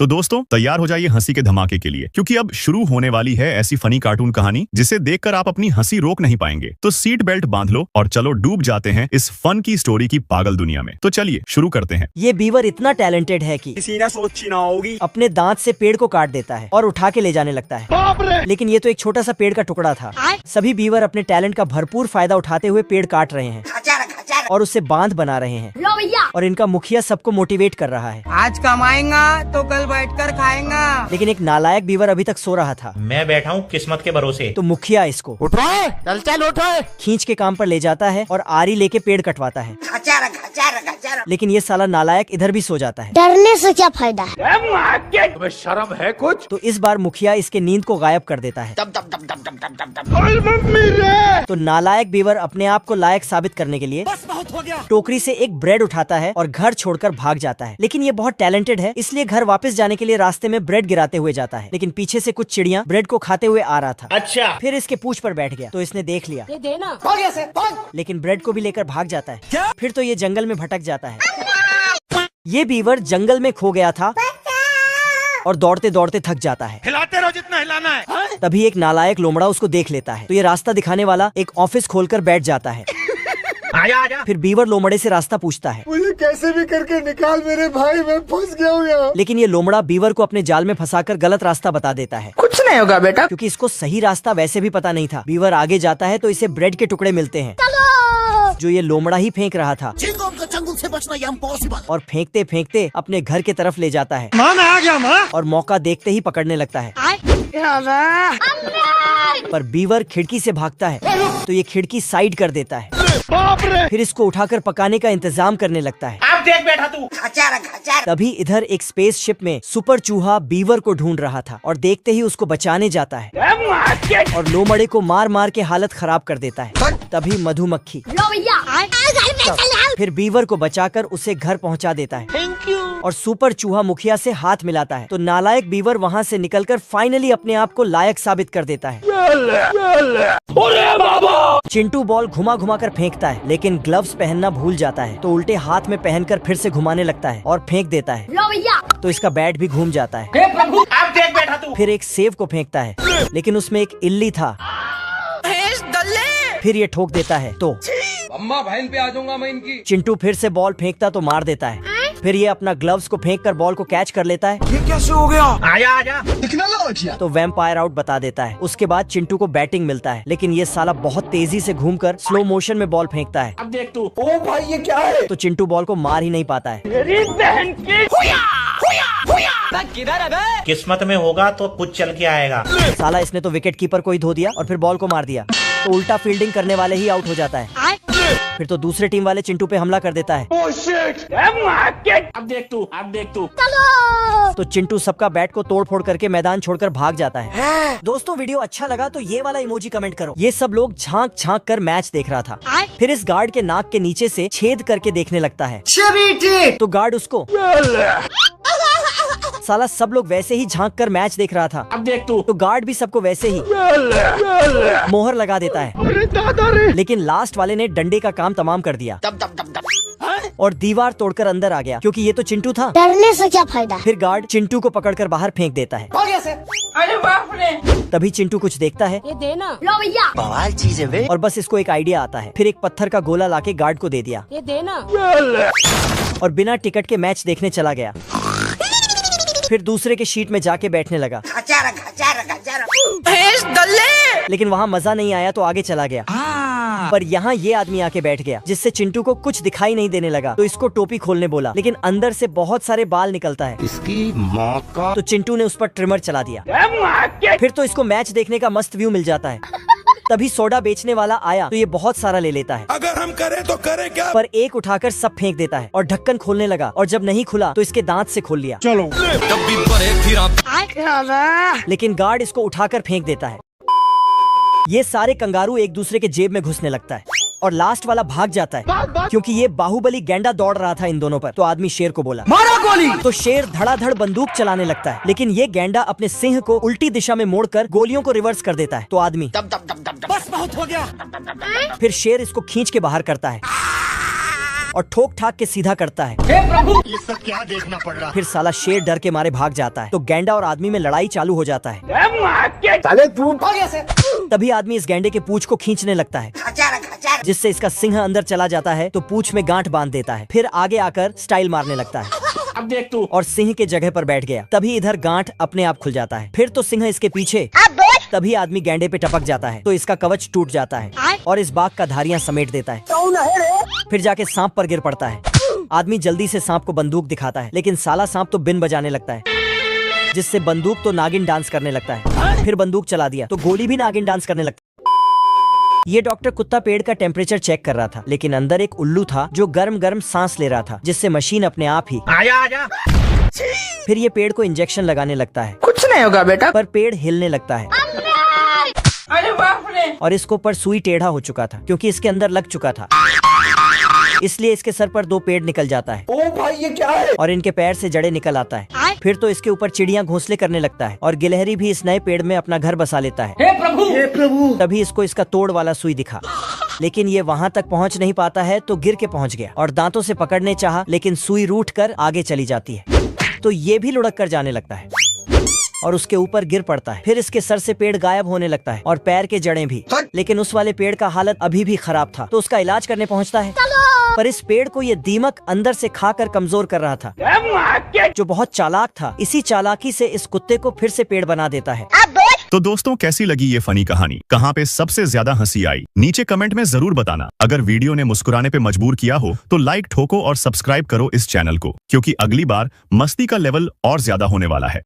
तो दोस्तों तैयार हो जाइए हंसी के धमाके के लिए, क्योंकि अब शुरू होने वाली है ऐसी फनी कार्टून कहानी जिसे देखकर आप अपनी हंसी रोक नहीं पाएंगे। तो सीट बेल्ट बांध लो और चलो डूब जाते हैं इस फन की स्टोरी की पागल दुनिया में। तो चलिए शुरू करते हैं। ये बीवर इतना टैलेंटेड है कि किसी ने सोची ना होगी। अपने दांत से पेड़ को काट देता है और उठा के ले जाने लगता है। लेकिन ये तो एक छोटा सा पेड़ का टुकड़ा था। सभी बीवर अपने टैलेंट का भरपूर फायदा उठाते हुए पेड़ काट रहे हैं और उससे बांध बना रहे हैं। और इनका मुखिया सबको मोटिवेट कर रहा है। आज कमाएगा तो कल बैठकर खाएगा। लेकिन एक नालायक बीवर अभी तक सो रहा था। मैं बैठा हूँ किस्मत के भरोसे। तो मुखिया इसको उठाए, चल उठाए, खींच के काम पर ले जाता है और आरी लेके पेड़ कटवाता है। लेकिन ये साला नालायक इधर भी सो जाता है। डरने से क्या फायदा है? तुम्हें शर्म है कुछ? तो इस बार मुखिया इसके नींद को गायब कर देता है। तो नालायक बीवर अपने आप को लायक साबित करने के लिए टोकरी से एक ब्रेड उठाता है और घर छोड़कर भाग जाता है। लेकिन ये बहुत टैलेंटेड है, इसलिए घर वापस जाने के लिए रास्ते में ब्रेड गिराते हुए जाता है। लेकिन पीछे से कुछ चिड़िया ब्रेड को खाते हुए आ रहा था। अच्छा। फिर इसके पूंछ पर बैठ गया तो इसने देख लिया। ये देना। लेकिन ब्रेड को भी लेकर भाग जाता है। फिर तो ये जंगल में भटक जाता है। ये बीवर जंगल में खो गया था और दौड़ते दौड़ते थक जाता है। हिलाते रहो जितना हिलाना है। तभी एक नालायक लोमड़ा उसको देख लेता है। तो ये रास्ता दिखाने वाला एक ऑफिस खोलकर बैठ जाता है। आजा। फिर बीवर लोमड़े से रास्ता पूछता है। मुझे कैसे भी करके निकाल मेरे भाई, मैं फंस गया हूँ यहाँ। लेकिन ये लोमड़ा बीवर को अपने जाल में फंसाकर गलत रास्ता बता देता है। कुछ नहीं होगा बेटा, क्योंकि इसको सही रास्ता वैसे भी पता नहीं था। बीवर आगे जाता है तो इसे ब्रेड के टुकड़े मिलते हैं जो ये लोमड़ा ही फेंक रहा था। चंगुल से बचना इम्पॉसिबल। और फेंकते फेंकते अपने घर के तरफ ले जाता है। माँ मैं आ गया माँ। और मौका देखते ही पकड़ने लगता है। पर बीवर खिड़की से भागता है तो ये खिड़की साइड कर देता है। फिर इसको उठाकर पकाने का इंतजाम करने लगता है। अब देख बैठा तू। तभी इधर एक स्पेस शिप में सुपर चूहा बीवर को ढूंढ रहा था और देखते ही उसको बचाने जाता है और लोमड़े को मार मार के हालत खराब कर देता है। तभी मधुमक्खी फिर बीवर को बचाकर उसे घर पहुंचा देता है। Thank you. और सुपर चूहा मुखिया से हाथ मिलाता है। तो नालायक बीवर वहाँ से निकलकर फाइनली अपने आप को लायक साबित कर देता है। चिंटू बॉल घुमा घुमा कर फेंकता है, लेकिन ग्लव्स पहनना भूल जाता है। तो उल्टे हाथ में पहनकर फिर से घुमाने लगता है और फेंक देता है। तो इसका बैट भी घूम जाता है। अब देख बैठा तू। फिर एक सेव को फेंकता है, लेकिन उसमें एक इल्ली था। फिर ये ठोक देता है तो अम्मा बहन पे आ जाऊंगा मैं इनकी। चिंटू फिर से बॉल फेंकता तो मार देता है। फिर ये अपना ग्लव्स को फेंककर बॉल को कैच कर लेता है। ये कैसे हो गया? आजा। तो वैम्पायर आउट बता देता है। उसके बाद चिंटू को बैटिंग मिलता है, लेकिन ये साला बहुत तेजी से घूमकर स्लो मोशन में बॉल फेंकता है। अब देख तू। ओ भाई ये क्या है? तो चिंटू बॉल को मार ही नहीं पाता है। किस्मत में होगा तो कुछ चल के आएगा। साला इसने तो विकेट कीपर को ही धो दिया और फिर बॉल को मार दिया। तो उल्टा फील्डिंग करने वाले ही आउट हो जाता है। फिर तो दूसरे टीम वाले चिंटू पे हमला कर देता है। अब देख तू। तो चिंटू सबका बैट को तोड़ फोड़ करके मैदान छोड़कर भाग जाता है। दोस्तों वीडियो अच्छा लगा तो ये वाला इमोजी कमेंट करो। ये सब लोग झांक झांक कर मैच देख रहा था। फिर इस गार्ड के नाक के नीचे से छेद करके देखने लगता है। तो गार्ड उसको साला सब लोग वैसे ही झांक कर मैच देख रहा था। अब देख तू। तो गार्ड भी सबको वैसे ही मोहर लगा देता है। लेकिन लास्ट वाले ने डंडे का काम तमाम कर दिया और दीवार तोड़कर अंदर आ गया, क्योंकि ये तो चिंटू था। डरने से क्या फायदा? फिर गार्ड चिंटू को पकड़कर बाहर फेंक देता है। अरे बाप रे। तभी चिंटू कुछ देखता है ये देना। बवाल चीज है वे। और बस इसको एक आइडिया आता है। फिर एक पत्थर का गोला लाके गार्ड को दे दिया ये देना। और बिना टिकट के मैच देखने चला गया। फिर दूसरे के शीट में जाके बैठने लगा। लेकिन वहाँ मजा नहीं आया तो आगे चला गया। पर यहाँ ये आदमी आके बैठ गया, जिससे चिंटू को कुछ दिखाई नहीं देने लगा। तो इसको टोपी खोलने बोला, लेकिन अंदर से बहुत सारे बाल निकलता है। इसकी माँ का। तो चिंटू ने उस पर ट्रिमर चला दिया। फिर तो इसको मैच देखने का मस्त व्यू मिल जाता है। तभी सोडा बेचने वाला आया तो ये बहुत सारा ले लेता है। अगर हम करें तो करें क्या? पर एक उठाकर सब फेंक देता है और ढक्कन खोलने लगा। और जब नहीं खुला तो इसके दांत से खोल लिया। चलो तब भी बड़े फिर आप। लेकिन गार्ड इसको उठाकर फेंक देता है। ये सारे कंगारू एक दूसरे के जेब में घुसने लगता है और लास्ट वाला भाग जाता है, क्योंकि ये बाहुबली गैंडा दौड़ रहा था इन दोनों पर। तो आदमी शेर को बोला मारो गोली। तो शेर धड़ाधड़ बंदूक चलाने लगता है, लेकिन ये गैंडा अपने सिंह को उल्टी दिशा में मोड़कर गोलियों को रिवर्स कर देता है। तो आदमी बस बहुत हो गया। फिर शेर इसको खींच के बाहर करता है। और ठोक ठाक के सीधा करता है। हे प्रभु, ये सब क्या देखना पड़ रहा है? फिर साला शेर डर के मारे भाग जाता है तो गैंडा और आदमी में लड़ाई चालू हो जाता है। साले तू भाग ऐसे। तभी आदमी इस गैंडे के पूंछ को खींचने लगता है, जिससे इसका सिंह अंदर चला जाता है तो पूंछ में गांठ बांध देता है। फिर आगे आकर स्टाइल मारने लगता है अब देख तू। और सिंह के जगह पर बैठ गया। तभी इधर गांठ अपने आप खुल जाता है। फिर तो सिंह इसके पीछे। तभी आदमी गैंडे पे टपक जाता है तो इसका कवच टूट जाता है और इस बाघ का धारियां समेट देता है। फिर जाके सांप पर गिर पड़ता है। आदमी जल्दी से सांप को बंदूक दिखाता है, लेकिन साला सांप तो बिन बजाने लगता है, जिससे बंदूक तो नागिन डांस करने लगता है। फिर बंदूक चला दिया तो गोली भी नागिन डांस करने लगता है। ये डॉक्टर कुत्ता पेड़ का टेम्परेचर चेक कर रहा था, लेकिन अंदर एक उल्लू था जो गर्म गर्म सांस ले रहा था, जिससे मशीन अपने आप ही आजा आजा। फिर ये पेड़ को इंजेक्शन लगाने लगता है, कुछ नहीं होगा बेटा। पर पेड़ हिलने लगता है अरे बाप रे। और इसको पर सुई टेढ़ा हो चुका था क्योंकि इसके अंदर लग चुका था, इसलिए इसके सर पर 2 पेड़ निकल जाता है ओ भाई ये क्या है? और इनके पैर से जड़ें निकल आता है। फिर तो इसके ऊपर चिड़िया घोंसले करने लगता है और गिलहरी भी इस नए पेड़ में अपना घर बसा लेता है। हे प्रभु, हे प्रभु। तभी इसको इसका तोड़ वाला सुई दिखा, लेकिन ये वहाँ तक पहुँच नहीं पाता है तो गिर के पहुँच गया और दांतों से पकड़ने चाहा, लेकिन सुई रूठ कर आगे चली जाती है तो ये भी लुढ़क कर जाने लगता है और उसके ऊपर गिर पड़ता है। फिर इसके सर से पेड़ गायब होने लगता है और पैर के जड़ें भी, लेकिन उस वाले पेड़ का हालत अभी भी खराब था तो उसका इलाज करने पहुंचता है। पर इस पेड़ को ये दीमक अंदर से खाकर कमजोर कर रहा था, जो बहुत चालाक था। इसी चालाकी से इस कुत्ते को फिर से पेड़ बना देता है। तो दोस्तों, कैसी लगी ये फनी कहानी? कहाँ पे सबसे ज्यादा हंसी आई? नीचे कमेंट में जरूर बताना। अगर वीडियो ने मुस्कुराने पे मजबूर किया हो तो लाइक ठोको और सब्सक्राइब करो इस चैनल को, क्योंकि अगली बार मस्ती का लेवल और ज्यादा होने वाला है।